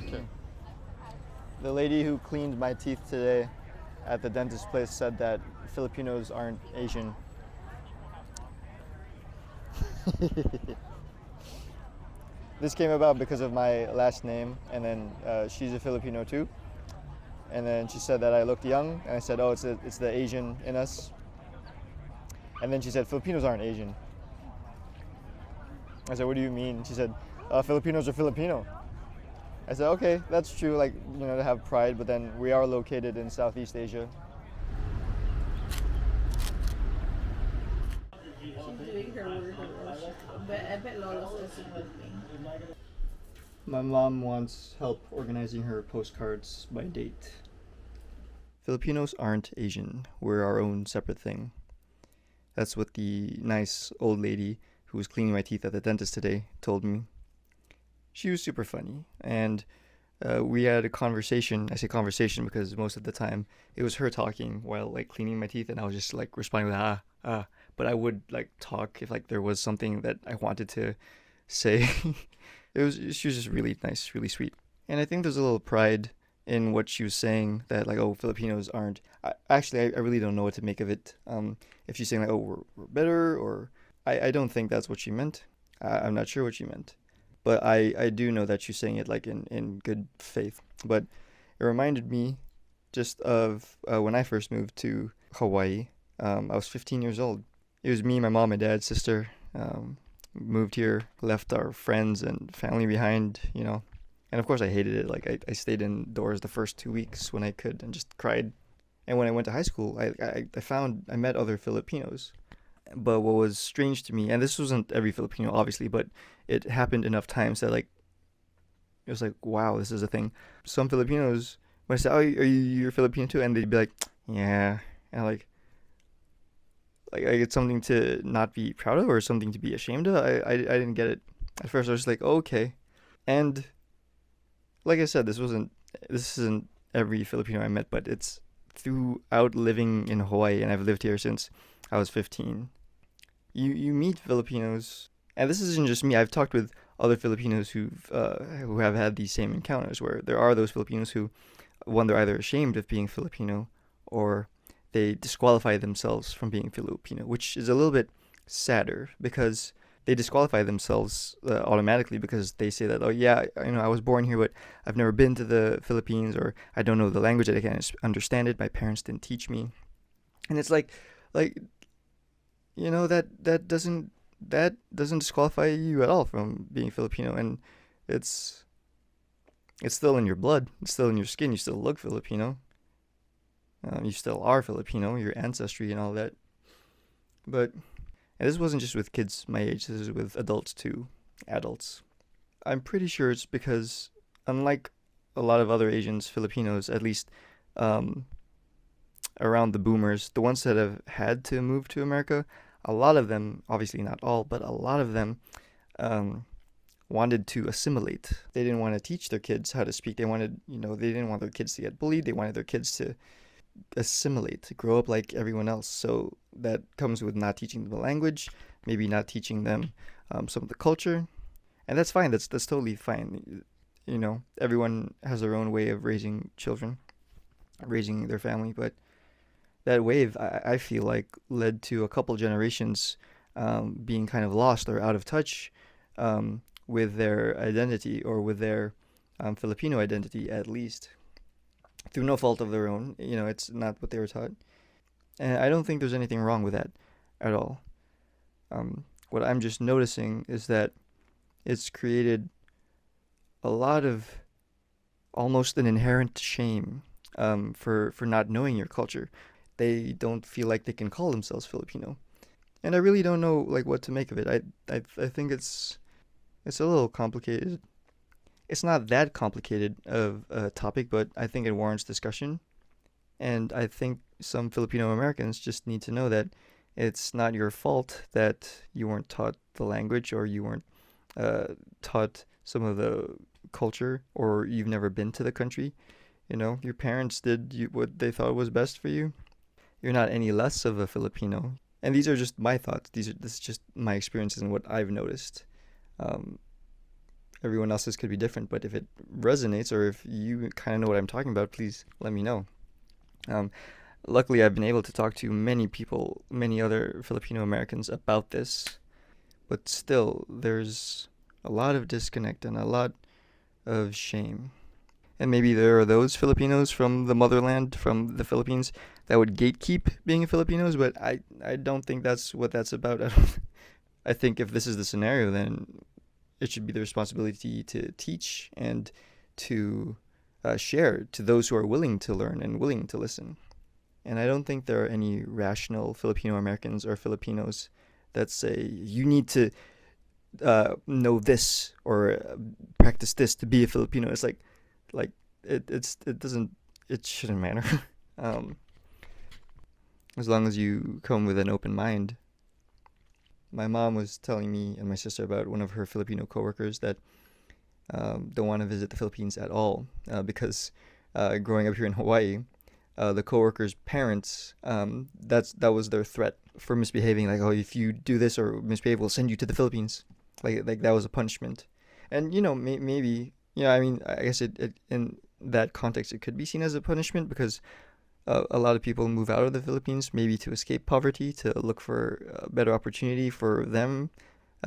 Okay. The lady who cleaned my teeth today at the dentist place said that Filipinos aren't Asian. This came about because of my last name, and then she's a Filipino too. And then she said that I looked young, and I said, "Oh, it's the Asian in us." And then she said, "Filipinos aren't Asian." I said, "What do you mean?" She said, "Filipinos are Filipino." I said, "Okay, that's true. Like, to have pride, but then we are located in Southeast Asia." She's doing her work, but I bet Lola's also cooking. My mom wants help organizing her postcards by date. Filipinos aren't Asian. We're our own separate thing. That's what the nice old lady who was cleaning my teeth at the dentist today told me. She was super funny, and we had a conversation. I say conversation because most of the time it was her talking while like cleaning my teeth, and I was just like responding with ah. But I would like talk if like there was something that I wanted to say. She was just really nice, really sweet, and I think there's a little pride in what she was saying that like, oh, Filipinos aren't. I really don't know what to make of it. If she's saying like, oh, we're better, or I don't think that's what she meant. I'm not sure what she meant, but I do know that she's saying it like in good faith. But it reminded me just of when I first moved to Hawaii. I was 15 years old. It was me, my mom, my dad, sister. Moved here, left our friends and family behind, And of course I hated it. Like I stayed indoors the first 2 weeks when I could and just cried. And when I went to high school, I met other Filipinos. But what was strange to me, and this wasn't every Filipino obviously, but it happened enough times that like it was like, wow, this is a thing. Some Filipinos, when I said, "Oh, you're Filipino too?" and they'd be like, "Yeah," and like it's something to not be proud of or something to be ashamed of. I didn't get it at first. I was just like, oh, okay, and like I said, this isn't every Filipino I met, but it's throughout living in Hawaii, and I've lived here since I was 15. You meet Filipinos, and this isn't just me. I've talked with other Filipinos who have had these same encounters where there are those Filipinos who, one, they're either ashamed of being Filipino or they disqualify themselves from being Filipino, which is a little bit sadder because they disqualify themselves automatically because they say that, oh yeah, I was born here, but I've never been to the Philippines, or I don't know the language, I can't understand it, my parents didn't teach me. And it's like that doesn't disqualify you at all from being Filipino, and it's still in your blood, it's still in your skin, you still look Filipino. You still are Filipino, your ancestry and all that. But and this wasn't just with kids my age, this is with adults too, adults. I'm pretty sure it's because, unlike a lot of other Asians, Filipinos, at least around the boomers, the ones that have had to move to America, a lot of them, obviously not all, but a lot of them wanted to assimilate. They didn't want to teach their kids how to speak. They didn't want their kids to get bullied. They wanted their kids to assimilate, to grow up like everyone else. So that comes with not teaching them the language, maybe not teaching them some of the culture, and that's fine. That's totally fine. Everyone has their own way of raising children, raising their family, but that wave, I feel like, led to a couple generations being kind of lost or out of touch with their identity, or with their Filipino identity, at least, through no fault of their own. It's not what they were taught. And I don't think there's anything wrong with that at all. What I'm just noticing is that it's created a lot of almost an inherent shame for not knowing your culture. They don't feel like they can call themselves Filipino. And I really don't know like what to make of it. I think it's a little complicated. It's not that complicated of a topic, but I think it warrants discussion. And I think some Filipino Americans just need to know that it's not your fault that you weren't taught the language, or you weren't taught some of the culture, or you've never been to the country. Your parents did what they thought was best for you. You're not any less of a Filipino. And these are just my thoughts. This is just my experiences and what I've noticed. everyone else's could be different, but if it resonates or if you kind of know what I'm talking about, please let me know. Um, Luckily, I've been able to talk to many people, many other Filipino Americans about this, but still, there's a lot of disconnect and a lot of shame. And maybe there are those Filipinos from the motherland, from the Philippines, that would gatekeep being Filipinos, but I don't think that's what that's about. I think if this is the scenario, then it should be the responsibility to teach and to share to those who are willing to learn and willing to listen. And I don't think there are any rational Filipino Americans or Filipinos that say you need to know this or practice this to be a Filipino. It's like it doesn't, it shouldn't matter. um, as long as you come with an open mind. My mom was telling me and my sister about one of her Filipino coworkers that don't want to visit the Philippines at all because growing up here in Hawaii, the coworkers' parents, that was their threat for misbehaving. Like, oh, if you do this or misbehave, we'll send you to the Philippines. Like that was a punishment. And maybe I mean, I guess it in that context it could be seen as a punishment because a lot of people move out of the Philippines maybe to escape poverty, to look for a better opportunity for them,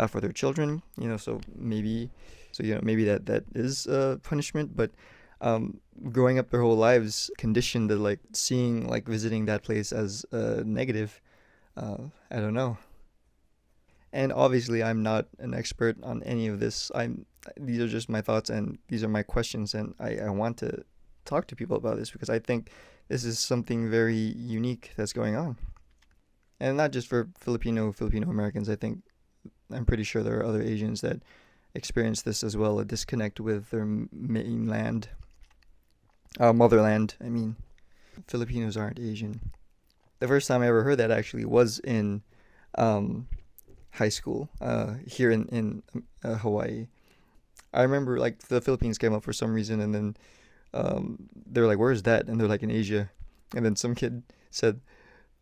for their children. Maybe that is a punishment, but growing up their whole lives conditioned to like seeing like visiting that place as a negative. I don't know. And obviously, I'm not an expert on any of this. These are just my thoughts and these are my questions, and I want to talk to people about this because I think this is something very unique that's going on, and not just for Filipino Americans. I'm pretty sure there are other Asians that experience this as well, a disconnect with their mainland, motherland. I mean, Filipinos aren't Asian. The first time I ever heard that actually was in high school here in Hawaii. I remember like the Philippines came up for some reason, and then they were like, "Where's that?" And they're like, "In Asia." And then some kid said,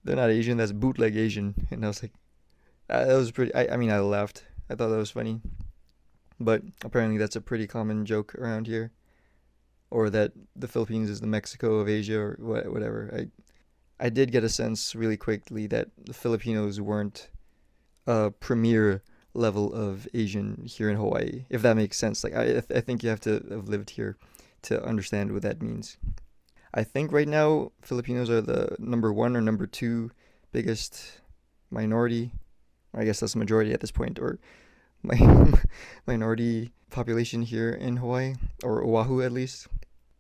"They're not Asian. That's bootleg Asian." And I was like, that was pretty. I mean, I laughed. I thought that was funny, but apparently that's a pretty common joke around here, or that the Philippines is the Mexico of Asia or whatever. I did get a sense really quickly that the Filipinos weren't a premier level of Asian here in Hawaii, if that makes sense. Like I think you have to have lived here to understand what that means. I think right now Filipinos are the number one or number two biggest minority. I guess that's majority at this point, or my minority population here in Hawaii, or Oahu at least.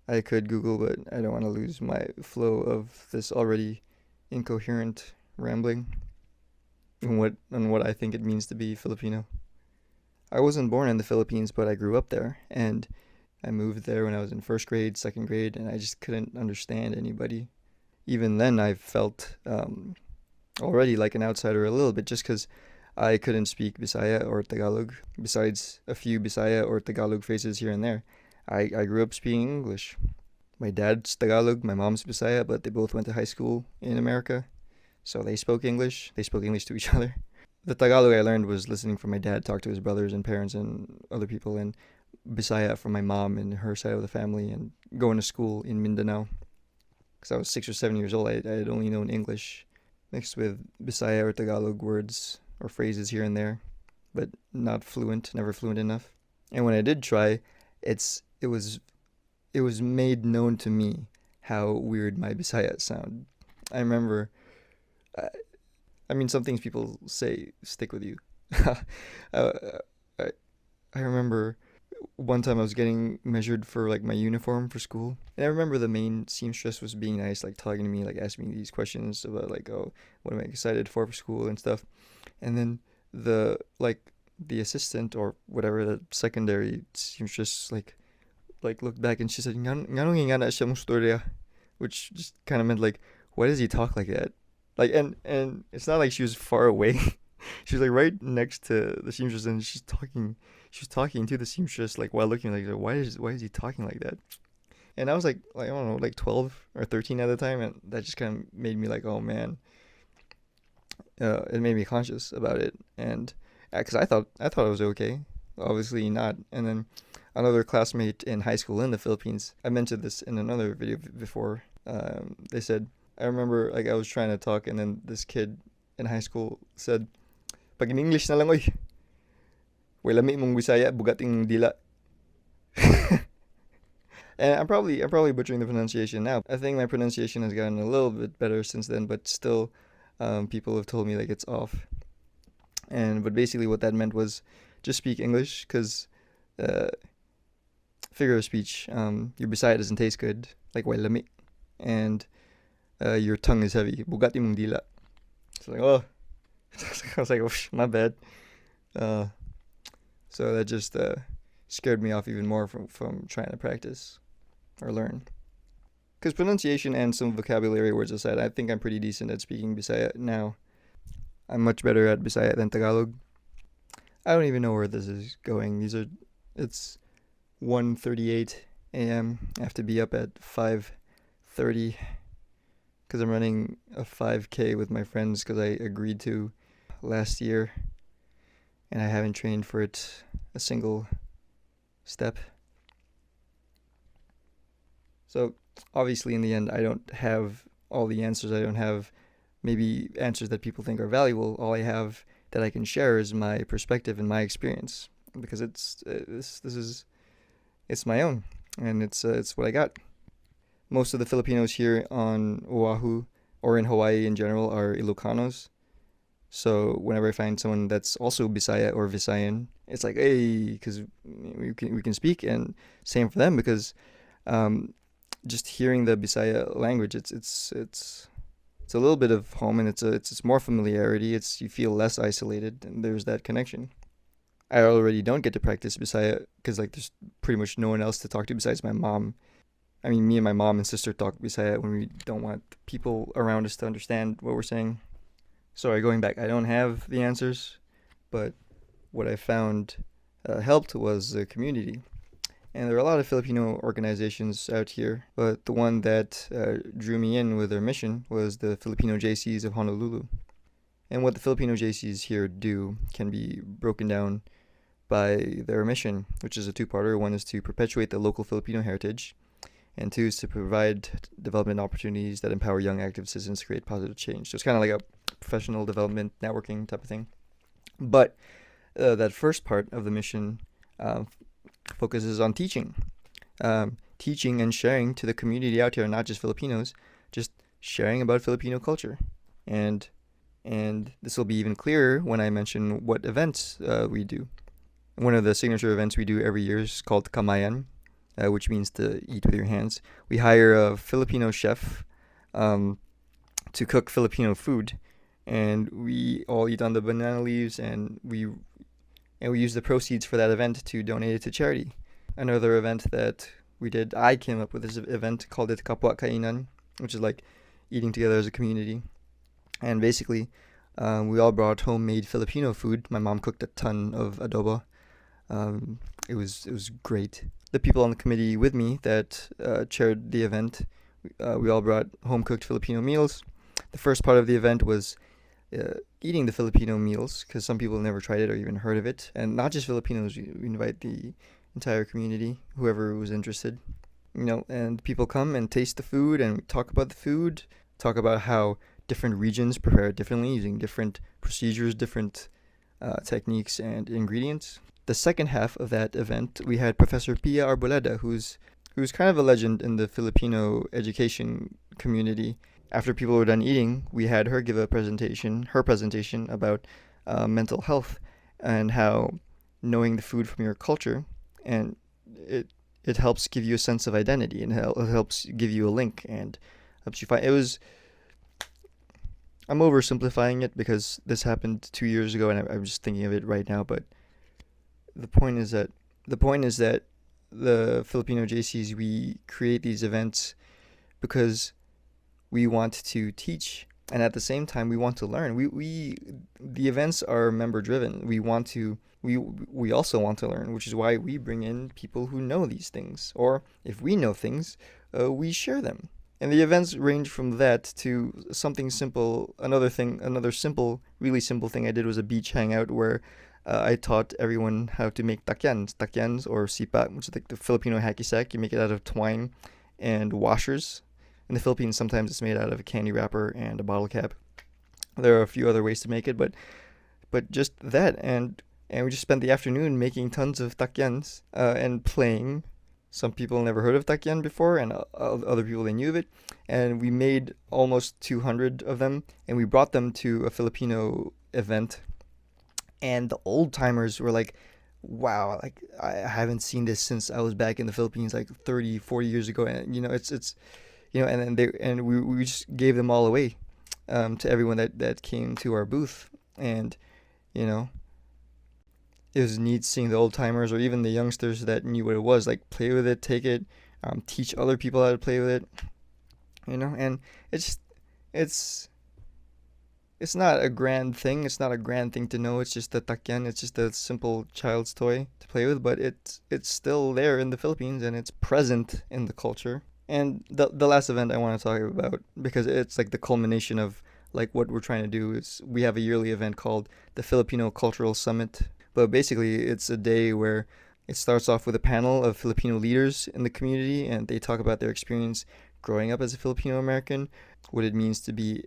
I could Google, but I don't want to lose my flow of this already incoherent rambling on what I think it means to be Filipino. I wasn't born in the Philippines, but I grew up there, and I moved there when I was in first grade, second grade, and I just couldn't understand anybody. Even then, I felt already like an outsider a little bit, just because I couldn't speak Bisaya or Tagalog, besides a few Bisaya or Tagalog phrases here and there. I grew up speaking English. My dad's Tagalog, my mom's Bisaya, but they both went to high school in America, so they spoke English. They spoke English to each other. The Tagalog I learned was listening from my dad talk to his brothers and parents and other people, and Bisaya from my mom and her side of the family, and going to school in Mindanao. Because I was 6 or 7 years old, I had only known English mixed with Bisaya or Tagalog words or phrases here and there, but not fluent, never fluent enough. And when I did try, it was made known to me how weird my Bisaya sound. I remember, I mean, some things people say stick with you. uh, I remember one time I was getting measured for like my uniform for school, and I remember the main seamstress was being nice, like talking to me, like asking me these questions about like, oh, what am I excited for school and stuff. And then the assistant or whatever, the secondary seamstress, like looked back and she said, "Nganong nga na siya mong storya," which just kind of meant like, why does he talk like that? Like, and it's not like she was far away. She was like right next to the seamstress, and she was talking to the seamstress like while looking like, why is he talking like that? And I was like I don't know, like 12 or 13 at the time, and that just kind of made me like, oh man. It made me conscious about it, and because I thought it was okay. obviously not. And then another classmate in high school in the Philippines, I mentioned this in another video before. They said, I remember like I was trying to talk, and then this kid in high school said, "Pag in English na lang oy. Way lami mong Bisaya, bugating dila." And I'm probably butchering the pronunciation now. I think my pronunciation has gotten a little bit better since then, but still, people have told me like it's off. But basically what that meant was just speak English, because uh, figure of speech, your Bisaya doesn't taste good, like way lami, and your tongue is heavy. Bugati mong dila. It's like, oh, I was like, oh, my bad. Uh, so that just scared me off even more from trying to practice or learn. Because pronunciation and some vocabulary words aside, I think I'm pretty decent at speaking Bisaya now. I'm much better at Bisaya than Tagalog. I don't even know where this is going. It's 1:38 a.m. I have to be up at 5:30 because I'm running a 5K with my friends because I agreed to last year, and I haven't trained for it a single step. So obviously in the end I don't have all the answers. I don't have maybe answers that people think are valuable. All I have that I can share is my perspective and my experience, because it's my own, and it's what I got. Most of the Filipinos here on Oahu or in Hawaii in general are Ilocanos. So whenever I find someone that's also Bisaya or Visayan, it's like, hey, because we can speak, and same for them, because just hearing the Bisaya language, it's a little bit of home, and it's more familiarity. You feel less isolated, and there's that connection. I already don't get to practice Bisaya because like there's pretty much no one else to talk to besides my mom. I mean, me and my mom and sister talk Bisaya when we don't want people around us to understand what we're saying. Sorry, going back, I don't have the answers, but what I found helped was the community. And there are a lot of Filipino organizations out here, but the one that drew me in with their mission was the Filipino JCs of Honolulu. And what the Filipino JCs here do can be broken down by their mission, which is a two-parter. One is to perpetuate the local Filipino heritage, and two is to provide development opportunities that empower young active citizens to create positive change. So it's kind of like a professional development networking type of thing. But that first part of the mission focuses on teaching. Teaching and sharing to the community out here, not just Filipinos, just sharing about Filipino culture. And this will be even clearer when I mention what events we do. One of the signature events we do every year is called Kamayan, which means to eat with your hands. We hire a Filipino chef to cook Filipino food, and we all eat on the banana leaves, and we use the proceeds for that event to donate it to charity. Another event that we did, I came up with this event, called it Kapwa Kainan, which is like eating together as a community. And basically, we all brought homemade Filipino food. My mom cooked a ton of adobo. It was great. The people on the committee with me that chaired the event, we all brought home-cooked Filipino meals. The first part of the event was eating the Filipino meals, because some people never tried it or even heard of it. And not just Filipinos, we invite the entire community, whoever was interested. And people come and taste the food, and we talk about the food, talk about how different regions prepare it differently, using different procedures, different techniques and ingredients. The second half of that event, we had Professor Pia Arboleda, who's kind of a legend in the Filipino education community. After people were done eating, we had her give her presentation about mental health, and how knowing the food from your culture, and it helps give you a sense of identity, and it helps give you a link, and helps you find. I'm oversimplifying it because this happened 2 years ago, and I'm just thinking of it right now. But the point is that the Filipino JCs, we create these events because we want to teach, and at the same time we want to learn. The events are member driven. We also want to learn, which is why we bring in people who know these things, or if we know things, we share them. And the events range from that to something simple. Another really simple thing I did was a beach hangout where I taught everyone how to make takyans or sipa, which is like the Filipino hacky sack. You make it out of twine and washers. In the Philippines, sometimes it's made out of a candy wrapper and a bottle cap. There are a few other ways to make it, but just that, and we just spent the afternoon making tons of takyans and playing. Some people never heard of takyan before, and other people they knew of it. And we made almost 200 of them, and we brought them to a Filipino event. And the old timers were like, "Wow, like I haven't seen this since I was back in the Philippines, like 30, 40 years ago." And it's and then we just gave them all away to everyone that came to our booth, and you know it was neat seeing the old timers or even the youngsters that knew what it was, like play with it, take it, teach other people how to play with it, and it's it's it's not a grand thing. It's not a grand thing to know. It's just a takyan. It's just a simple child's toy to play with, but it's still there in the Philippines and it's present in the culture. And the last event I want to talk about, because it's like the culmination of like what we're trying to do, is we have a yearly event called the Filipino Cultural Summit. But basically, it's a day where it starts off with a panel of Filipino leaders in the community, and they talk about their experience growing up as a Filipino American, what it means to be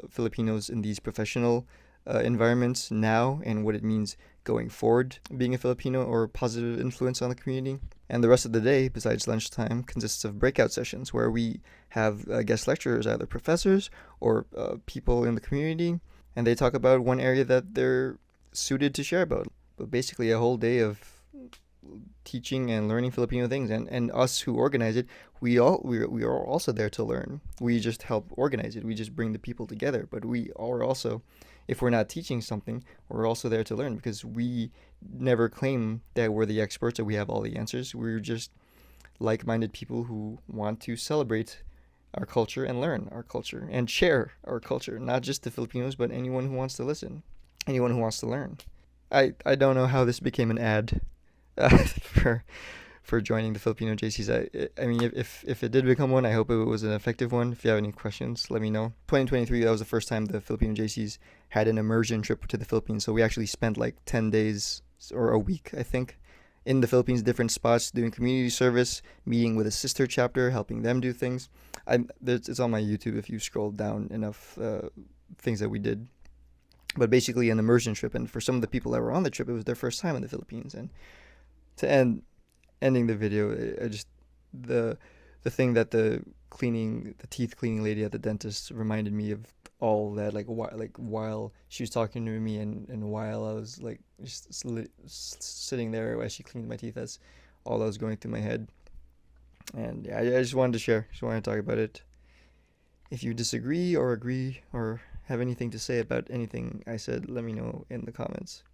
Filipinos in these professional environments now, and what it means going forward being a Filipino or a positive influence on the community. And the rest of the day, besides lunchtime, consists of breakout sessions where we have guest lecturers, either professors or people in the community, and they talk about one area that they're suited to share about. But basically, a whole day of teaching and learning Filipino things, and us who organize it, we are also there to learn. We just help organize it. We just bring the people together. But we are also, if we're not teaching something, we're also there to learn, because we never claim that we're the experts or we have all the answers. We're just like-minded people who want to celebrate our culture and learn our culture and share our culture, not just the Filipinos, but anyone who wants to listen, anyone who wants to learn. I don't know how this became an ad for joining the Filipino JCs. I mean, if it did become one, I hope it was an effective one. If you have any questions, let me know. 2023, that was the first time the Filipino JCs had an immersion trip to the Philippines. So we actually spent like 10 days or a week, I think, in the Philippines, different spots, doing community service, meeting with a sister chapter, helping them do things. It's on my YouTube if you scroll down enough things that we did. But basically an immersion trip, and for some of the people that were on the trip, it was their first time in the Philippines. And to ending the video, I just the thing that the teeth cleaning lady at the dentist reminded me of all that, like while she was talking to me and while I was like just sitting there as she cleaned my teeth, that's all that was going through my head. And yeah, I just wanted to share, just wanted to talk about it. If you disagree or agree or have anything to say about anything I said, let me know in the comments.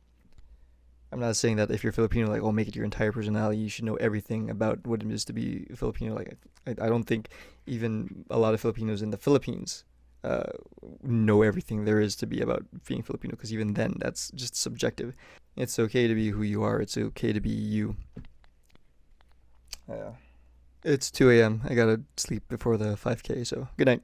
I'm not saying that if you're Filipino, like, oh, make it your entire personality, you should know everything about what it is to be Filipino. Like, I don't think even a lot of Filipinos in the Philippines know everything there is to be about being Filipino, because even then, that's just subjective. It's okay to be who you are. It's okay to be you. It's 2 a.m. I gotta sleep before the 5K, so good night.